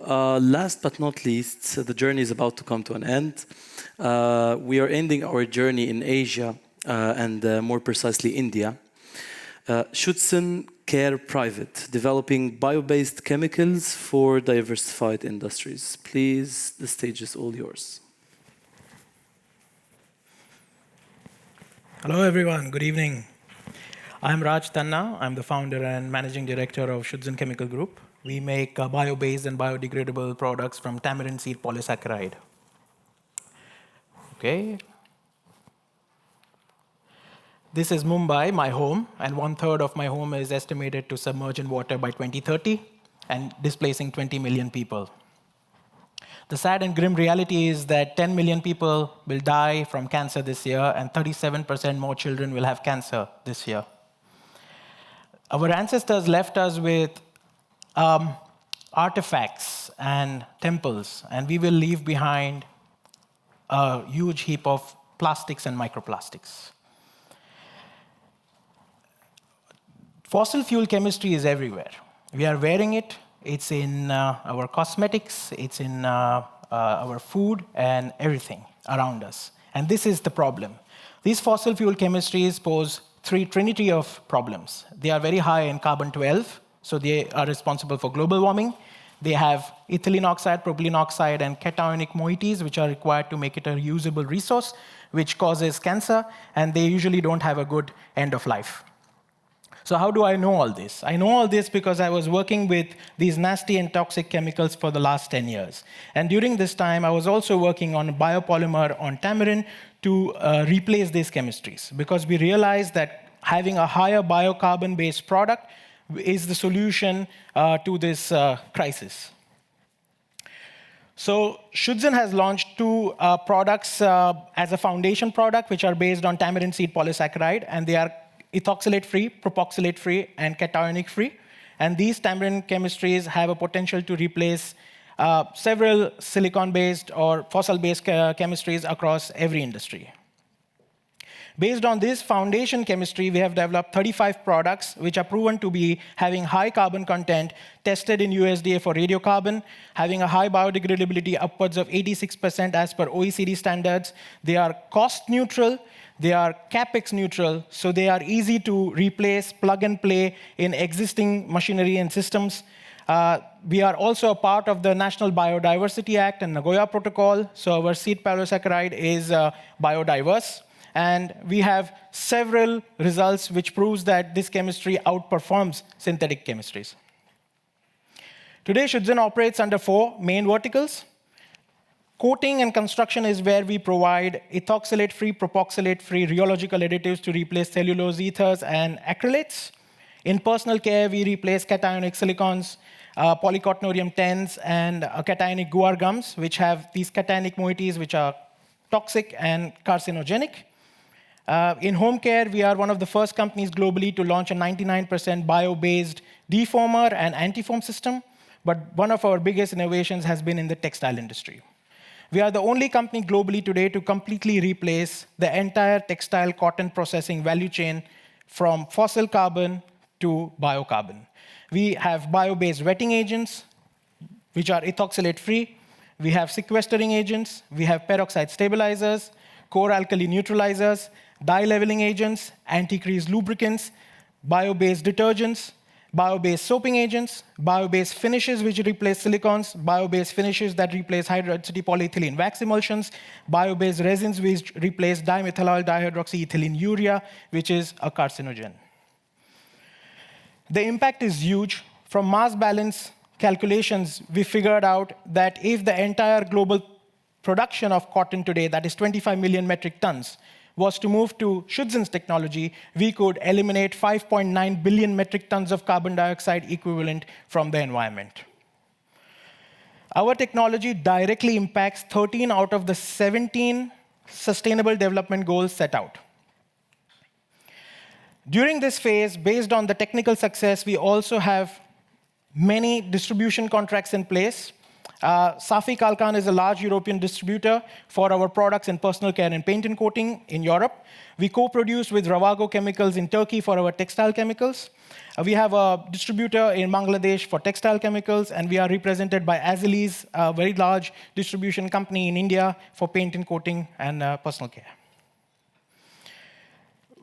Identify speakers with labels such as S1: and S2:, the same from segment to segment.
S1: last but not least, the journey is about to come to an end. We are ending our journey in Asia and more precisely India. Schutzen Care Private, developing bio-based chemicals for diversified industries. Please, the stage is all yours.
S2: Hello, everyone. Good evening. I'm Raj Tanna. I'm the founder and managing director of Schutzen Chemical Group. We make bio-based and biodegradable products from tamarind seed polysaccharide. Okay. This is Mumbai, my home, and 1/3 of my home is estimated to submerge in water by 2030 and displacing 20 million people. The sad and grim reality is that 10 million people will die from cancer this year, and 37% more children will have cancer this year. Our ancestors left us with artifacts and temples, and we will leave behind a huge heap of plastics and microplastics. Fossil fuel chemistry is everywhere. We are wearing it. It's in our cosmetics, it's in our food, and everything around us. And this is the problem. These fossil fuel chemistries pose trinity of problems. They are very high in carbon-12, so they are responsible for global warming. They have ethylene oxide, propylene oxide, and cationic moieties, which are required to make it a usable resource, which causes cancer, and they usually don't have a good end of life. So how do I know all this? I know all this because I was working with these nasty and toxic chemicals for the last 10 years. And during this time, I was also working on a biopolymer on tamarind to replace these chemistries, because we realized that having a higher biocarbon-based product is the solution to this crisis. So Schutzen has launched two products as a foundation product, which are based on tamarind seed polysaccharide, and they are ethoxylate-free, propoxylate-free, and cationic-free. And these tamarind chemistries have a potential to replace several silicon-based or fossil-based chemistries across every industry. Based on this foundation chemistry, we have developed 35 products which are proven to be having high carbon content, tested in USDA for radiocarbon, having a high biodegradability upwards of 86% as per OECD standards. They are cost neutral. They are CapEx neutral, so they are easy to replace, plug and play in existing machinery and systems. We are also a part of the National Biodiversity Act and Nagoya Protocol, so our seed polysaccharide is biodiverse. And we have several results which proves that this chemistry outperforms synthetic chemistries. Today, Schutzen operates under 4 main verticals. Coating and construction is where we provide ethoxylate-free, propoxylate-free rheological additives to replace cellulose ethers and acrylates. In personal care, we replace cationic silicons, polycotnorium 10s, and cationic guar gums, which have these cationic moieties which are toxic and carcinogenic. In home care, we are one of the first companies globally to launch a 99% bio-based defoamer and anti-foam system, but one of our biggest innovations has been in the textile industry. We are the only company globally today to completely replace the entire textile cotton processing value chain from fossil carbon to biocarbon. We have bio-based wetting agents, which are ethoxylate-free. We have sequestering agents. We have peroxide stabilizers, core alkali neutralizers, dye-leveling agents, anti-crease lubricants, bio-based detergents, bio-based soaping agents, bio-based finishes which replace silicons, bio-based finishes that replace hydroxide polyethylene wax emulsions, bio-based resins which replace dimethyl dihydroxyethylene urea, which is a carcinogen. The impact is huge. From mass balance calculations, we figured out that if the entire global production of cotton today, that is 25 million metric tons, was to move to Schutzen's technology, we could eliminate 5.9 billion metric tons of carbon dioxide equivalent from the environment. Our technology directly impacts 13 out of the 17 sustainable development goals set out. During this phase, based on the technical success, we also have many distribution contracts in place. Safi Kalkan is a large European distributor for our products in personal care and paint and coating in Europe. We co-produce with Ravago Chemicals in Turkey for our textile chemicals. We have a distributor in Bangladesh for textile chemicals, and we are represented by Azilis, a very large distribution company in India for paint and coating and personal care.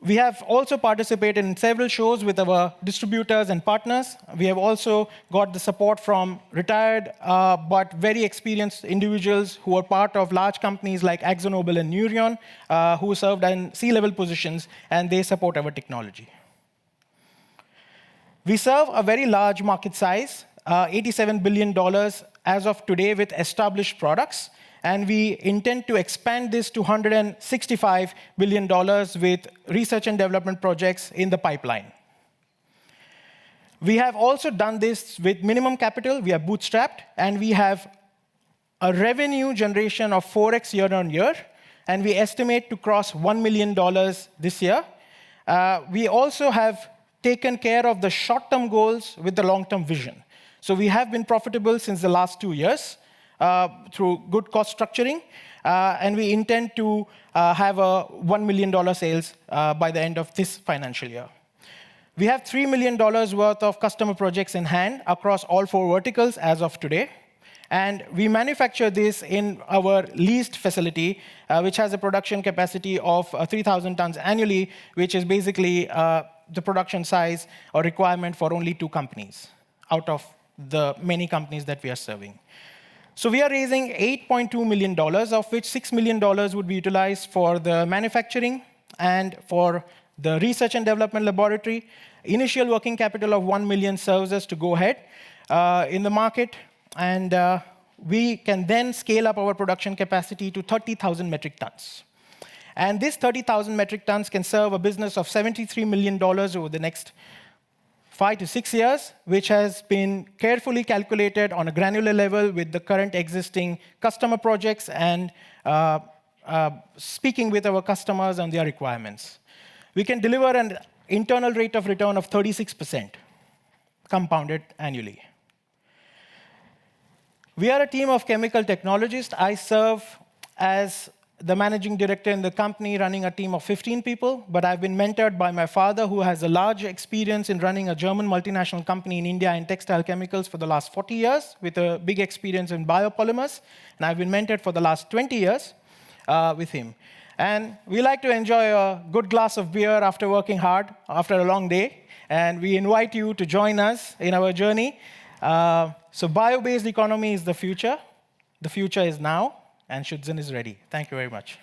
S2: We have also participated in several shows with our distributors and partners. We have also got the support from retired but very experienced individuals who are part of large companies like AkzoNobel and Neurion, who served in C-level positions, and they support our technology. We serve a very large market size, $87 billion as of today with established products. And we intend to expand this to $165 billion with research and development projects in the pipeline. We have also done this with minimum capital. We are bootstrapped, and we have a revenue generation of 4x year on year, and we estimate to cross $1 million this year. We also have taken care of the short-term goals with the long-term vision. So we have been profitable since the last 2 years. Through good cost structuring, and we intend to have a $1 million sales by the end of this financial year. We have $3 million worth of customer projects in hand across all 4 verticals as of today. And we manufacture this in our leased facility, which has a production capacity of 3,000 tons annually, which is basically the production size or requirement for only 2 companies out of the many companies that we are serving. So we are raising $8.2 million, of which $6 million would be utilized for the manufacturing and for the research and development laboratory. Initial working capital of $1 million serves us to go ahead in the market, and we can then scale up our production capacity to 30,000 metric tons. And this 30,000 metric tons can serve a business of $73 million over the next 5 to 6 years, which has been carefully calculated on a granular level with the current existing customer projects and speaking with our customers on their requirements. We can deliver an internal rate of return of 36%, compounded annually. We are a team of chemical technologists. I serve as the managing director in the company, running a team of 15 people, but I've been mentored by my father, who has a large experience in running a German multinational company in India in textile chemicals for the last 40 years, with a big experience in biopolymers, and I've been mentored for the last 20 years with him. And we like to enjoy a good glass of beer after working hard, after a long day, and we invite you to join us in our journey. So bio-based economy is the future. The future is now, and Schutzen is ready. Thank you very much.